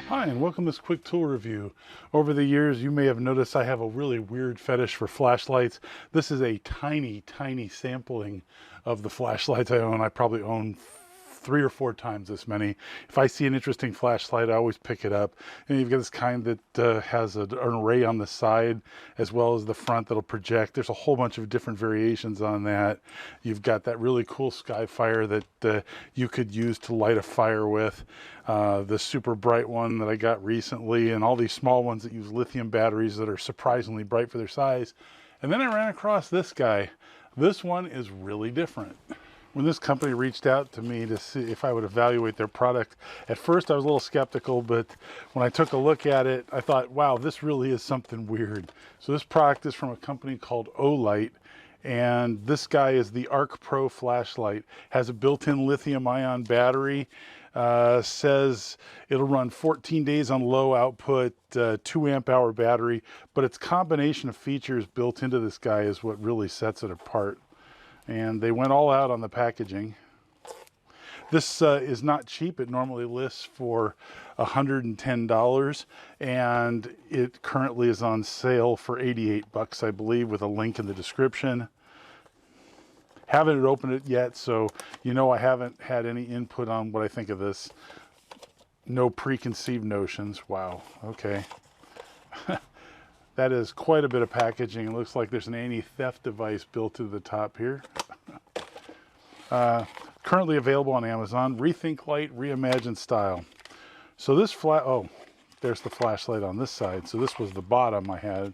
Hi, and welcome to this quick tool review. Over the years, you may have noticed I have a really weird fetish for flashlights. This is a tiny, tiny sampling of the flashlights I own. I probably own 3 or 4 times this many. If I see an interesting flashlight, I always pick it up. And you've got this kind that has an array on the side as well as the front that'll project. There's a whole bunch of different variations on that. You've got that really cool Skyfire that you could use to light a fire with. The super bright one that I got recently, and all these small ones that use lithium batteries that are surprisingly bright for their size. And then I ran across this guy. This one is really different. When this company reached out to me to see if I would evaluate their product, at first I was a little skeptical, but when I took a look at it, I thought, wow, this really is something weird. So this product is from a company called Olight, and this guy is the ArkPro flashlight. Has a built-in lithium-ion battery. Says it'll run 14 days on low output, 2 amp hour battery, but its combination of features built into this guy is what really sets it apart. And they went all out on the packaging. This is not cheap. It normally lists for $110, and it currently is on sale for 88 bucks, I believe, with a link in the description. Haven't opened it yet, so you know I haven't had any input on what I think of this. No preconceived notions. Wow, okay. That is quite a bit of packaging. It looks like there's an anti-theft device built to the top here. Currently available on Amazon. Rethink Light, Reimagine Style. So this oh, there's the flashlight on this side. So this was the bottom I had.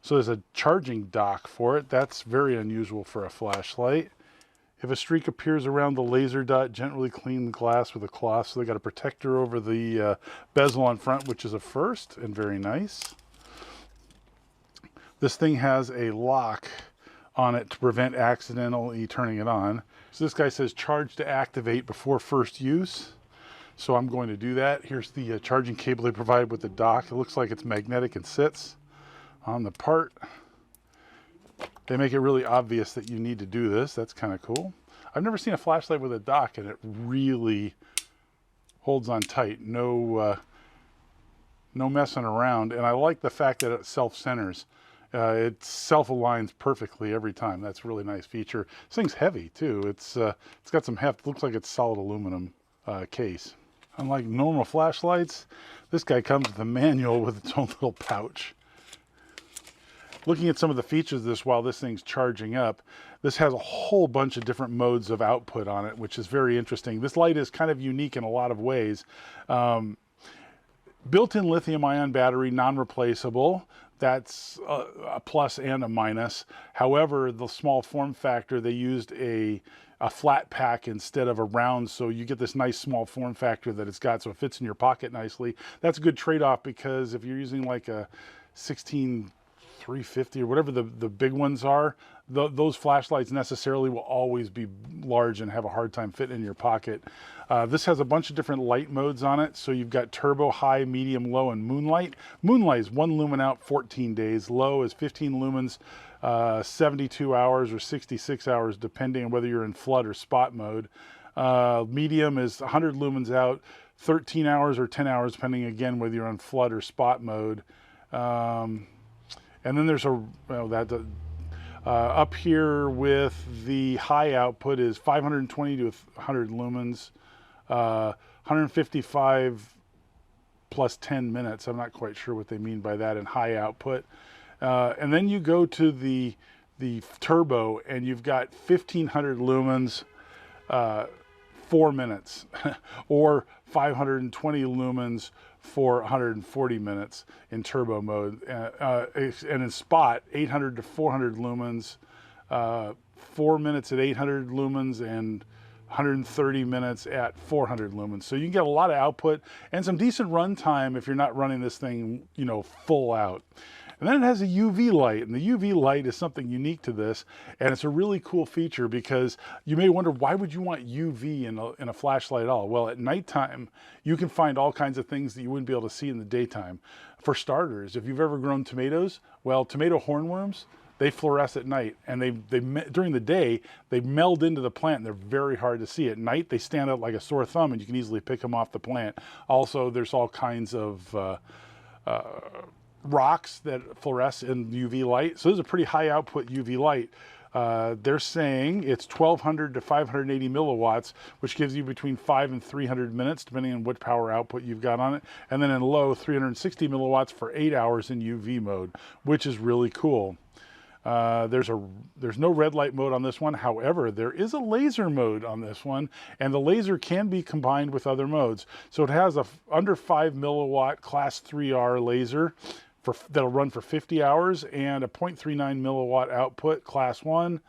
So there's a charging dock for it. That's very unusual for a flashlight. If a streak appears around the laser dot, gently clean the glass with a cloth. So they got a protector over the bezel on front, which is a first and very nice. This thing has a lock on it to prevent accidentally turning it on. So this guy says charge to activate before first use. So I'm going to do that. Here's the charging cable they provide with the dock. It looks like it's magnetic and sits on the part. They make it really obvious that you need to do this. That's kind of cool. I've never seen a flashlight with a dock, and it really holds on tight. No messing around. And I like the fact that it self-centers. It self-aligns perfectly every time. That's a really nice feature. This thing's heavy too. It's got some heft. It looks like it's solid aluminum case. Unlike normal flashlights, this guy comes with a manual with its own little pouch. Looking at some of the features of this while this thing's charging up, this has a whole bunch of different modes of output on it, which is very interesting. This light is kind of unique in a lot of ways. Built-in lithium-ion battery, non-replaceable. That's a plus and a minus. However, the small form factor, they used a flat pack instead of a round, so you get this nice small form factor that it's got, so it fits in your pocket nicely. That's a good trade-off, because if you're using like a 16350 or whatever the big ones are, those flashlights necessarily will always be large and have a hard time fitting in your pocket. This has a bunch of different light modes on it. So you've got turbo, high, medium, low, and moonlight. Moonlight is 1 lumen out, 14 days. Low is 15 lumens, 72 hours or 66 hours, depending on whether you're in flood or spot mode. Medium is 100 lumens out, 13 hours or 10 hours, depending again whether you're on flood or spot mode. And then there's up here with the high output is 520 to 100 lumens, 155 plus 10 minutes. I'm not quite sure what they mean by that in high output. And then you go to the turbo, and you've got 1500 lumens, 4 minutes, or 520 lumens for 140 minutes in turbo mode, and in spot 800 to 400 lumens, 4 minutes at 800 lumens, and 130 minutes at 400 lumens. So you can get a lot of output and some decent run time if you're not running this thing, you know, full out. And then it has a UV light, and the UV light is something unique to this, and it's a really cool feature, because you may wonder, why would you want UV in a flashlight at all? Well, at nighttime, you can find all kinds of things that you wouldn't be able to see in the daytime. For starters, if you've ever grown tomatoes, well, tomato hornworms, they fluoresce at night, and during the day they meld into the plant and they're very hard to see. At night they stand out like a sore thumb and you can easily pick them off the plant. Also, there's all kinds of rocks that fluoresce in UV light, so this is a pretty high output UV light. They're saying it's 1200 to 580 milliwatts, which gives you between 5 and 300 minutes, depending on what power output you've got on it. And then in low, 360 milliwatts for 8 hours in UV mode, which is really cool. There's no red light mode on this one. However, there is a laser mode on this one, and the laser can be combined with other modes. So it has a under 5 milliwatt class 3R laser that'll run for 50 hours and a 0.39 milliwatt output class 1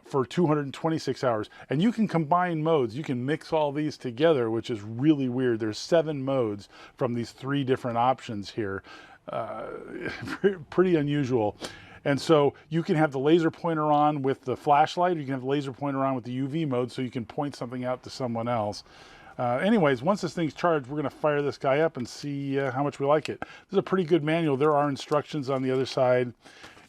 for 226 hours. And you can combine modes. You can mix all these together, which is really weird. There's 7 modes from these 3 different options here. Pretty unusual. And so you can have the laser pointer on with the flashlight, or you can have the laser pointer on with the UV mode so you can point something out to someone else. Anyways, once this thing's charged, we're going to fire this guy up and see how much we like it. This is a pretty good manual. There are instructions on the other side,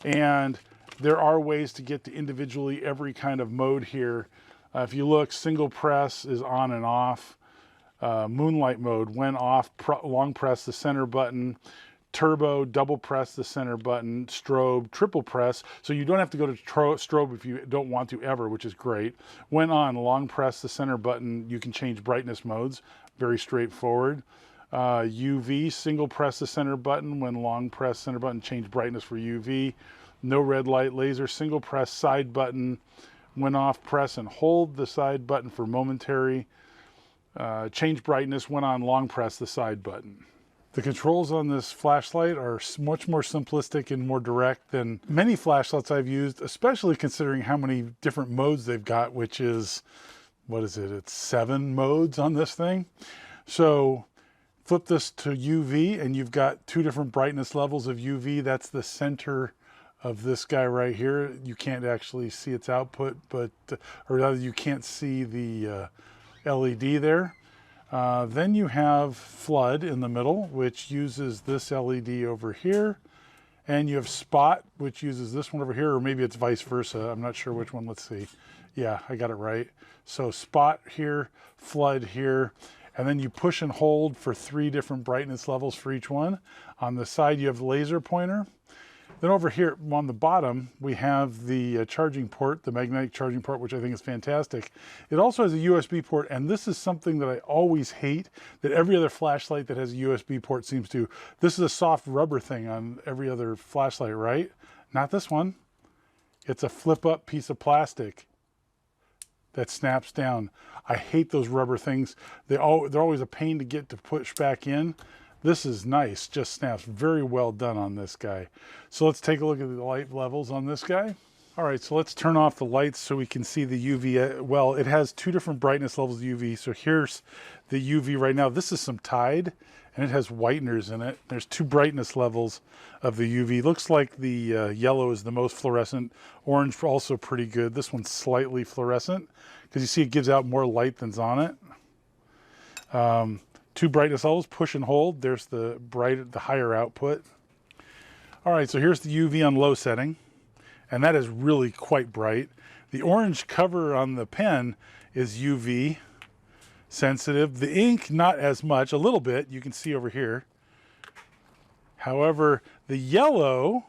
and there are ways to get to individually every kind of mode here. If you look, single press is on and off. Moonlight mode, when off, long press the center button. Turbo, double press the center button. Strobe, triple press, so you don't have to go to strobe if you don't want to ever, which is great. When on, long press the center button. You can change brightness modes, very straightforward. UV, single press the center button. When long press center button, change brightness for UV. No red light laser, single press side button. When off, press and hold the side button for momentary. Change brightness. When on, long press the side button. The controls on this flashlight are much more simplistic and more direct than many flashlights I've used, especially considering how many different modes they've got, which is, what is it? It's 7 modes on this thing. So flip this to UV and you've got 2 different brightness levels of UV. That's the center of this guy right here. You can't actually see its output, but, or rather you can't see the LED there. Then you have flood in the middle, which uses this LED over here. And you have spot, which uses this one over here, or maybe it's vice versa. I'm not sure which one. Let's see. Yeah, I got it right. So spot here, flood here, and then you push and hold for 3 different brightness levels for each one. On the side, you have the laser pointer. Then over here on the bottom, we have the charging port, the magnetic charging port, which I think is fantastic. It also has a USB port, and this is something that I always hate, that every other flashlight that has a USB port seems to. This is a soft rubber thing on every other flashlight, right? Not this one. It's a flip-up piece of plastic that snaps down. I hate those rubber things. They're always a pain to get to push back in. This is nice, just snaps. Very well done on this guy. So let's take a look at the light levels on this guy. All right, so let's turn off the lights so we can see the UV. Well, it has 2 different brightness levels of UV. So here's the UV right now. This is some Tide, and it has whiteners in it. There's 2 brightness levels of the UV. Looks like the yellow is the most fluorescent. Orange also pretty good. This one's slightly fluorescent because you see it gives out more light than's on it. 2 brightness levels, push and hold. There's the higher output. All right, so here's the UV on low setting, and that is really quite bright. The orange cover on the pen is UV sensitive. The ink, not as much, a little bit, you can see over here. However, the yellow,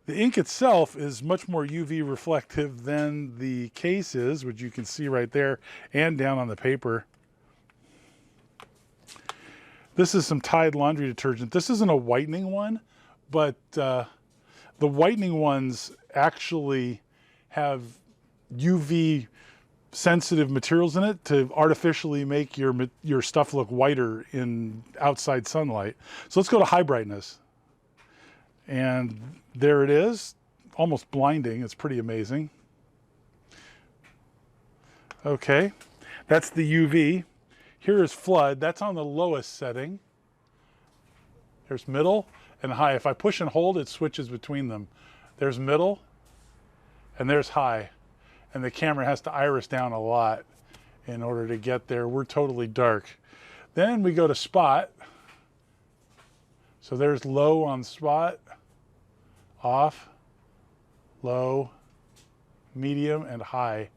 the ink itself is much more UV reflective than the case is, which you can see right there and down on the paper. This is some Tide laundry detergent. This isn't a whitening one, but the whitening ones actually have UV sensitive materials in it to artificially make your stuff look whiter in outside sunlight. So let's go to high brightness. And there it is, almost blinding. It's pretty amazing. Okay, that's the UV. Here is flood. That's on the lowest setting. There's middle and high. If I push and hold, it switches between them. There's middle and there's high. And the camera has to iris down a lot in order to get there. We're totally dark. Then we go to spot. So there's low on spot, off, low, medium, and high.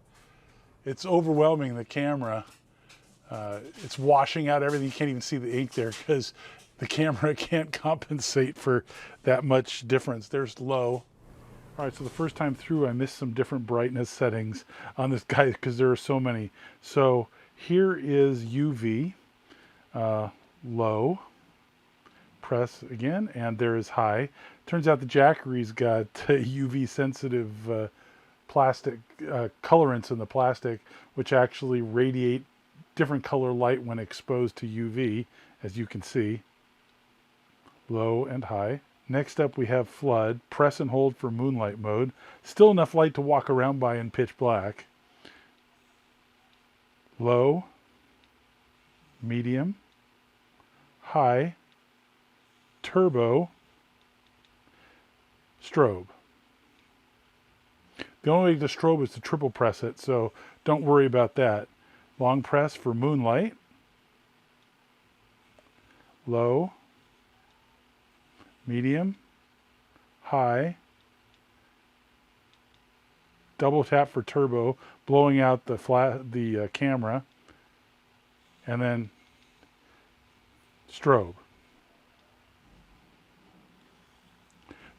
It's overwhelming, the camera. It's washing out everything. You can't even see the ink there because the camera can't compensate for that much difference. There's low. All right, so the first time through I missed some different brightness settings on this guy because there are so many. So here is UV, low, press again, and there is high. Turns out the Jackery's got UV sensitive plastic colorants in the plastic, which actually radiate different color light when exposed to UV, as you can see. Low and high. Next up we have flood. Press and hold for moonlight mode. Still enough light to walk around by in pitch black. Low, medium, high, turbo, strobe. The only way to strobe is to triple press it, so don't worry about that. Long press for moonlight. Low, medium, high, double tap for turbo, blowing out the camera, and then strobe.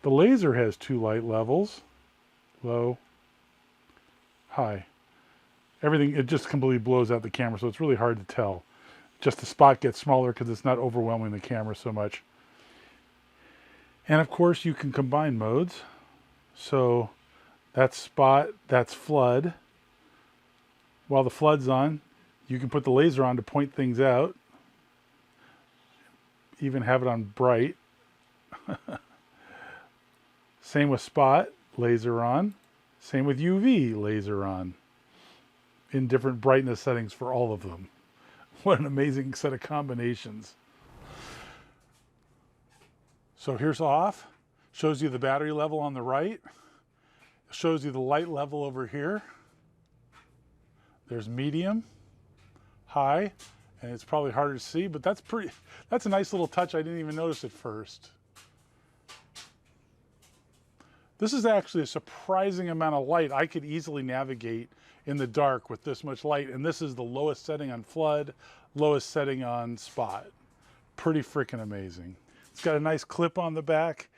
The laser has 2 light levels, low, high. Everything, it just completely blows out the camera, so it's really hard to tell. Just the spot gets smaller because it's not overwhelming the camera so much. And of course you can combine modes. So that's spot, that's flood. While the flood's on, you can put the laser on to point things out. Even have it on bright. Same with spot, laser on. Same with UV, laser on. In different brightness settings for all of them. What an amazing set of combinations. So here's off. Shows you the battery level on the right. Shows you the light level over here. There's medium, high, and it's probably harder to see, but that's a nice little touch. I didn't even notice at first. This is actually a surprising amount of light. I could easily navigate in the dark with this much light, and this is the lowest setting on flood, lowest setting on spot. Pretty freaking amazing. It's got a nice clip on the back.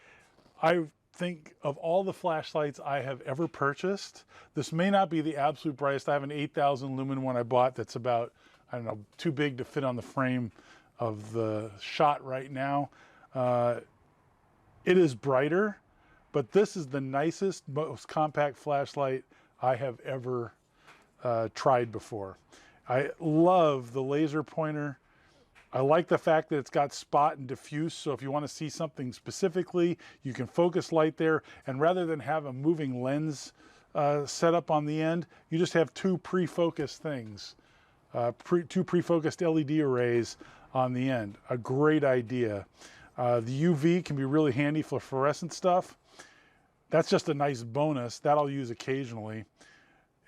I think of all the flashlights I have ever purchased, this may not be the absolute brightest. I have an 8,000 lumen one I bought that's about, I don't know, too big to fit on the frame of the shot right now. It is brighter, but this is the nicest, most compact flashlight I have ever tried before. I love the laser pointer. I like the fact that it's got spot and diffuse, so if you want to see something specifically, you can focus light there, and rather than have a moving lens set up on the end, you just have 2 pre-focused things, 2 pre-focused LED arrays on the end. A great idea. The UV can be really handy for fluorescent stuff. That's just a nice bonus that I'll use occasionally.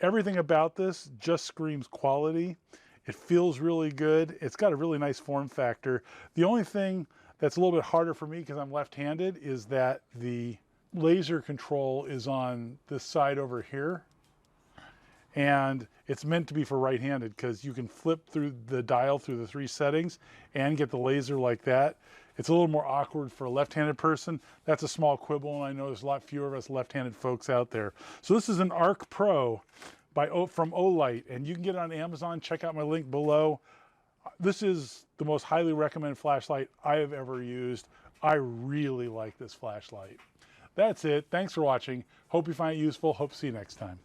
Everything about this just screams quality. It feels really good. It's got a really nice form factor. The only thing that's a little bit harder for me because I'm left-handed is that the laser control is on this side over here. And it's meant to be for right-handed because you can flip through the dial through the 3 settings and get the laser like that. It's a little more awkward for a left-handed person. That's a small quibble, and I know there's a lot fewer of us left-handed folks out there. So this is an ArkPro from Olight, and you can get it on Amazon. Check out my link below. This is the most highly recommended flashlight I have ever used. I really like this flashlight. That's it. Thanks for watching. Hope you find it useful. Hope to see you next time.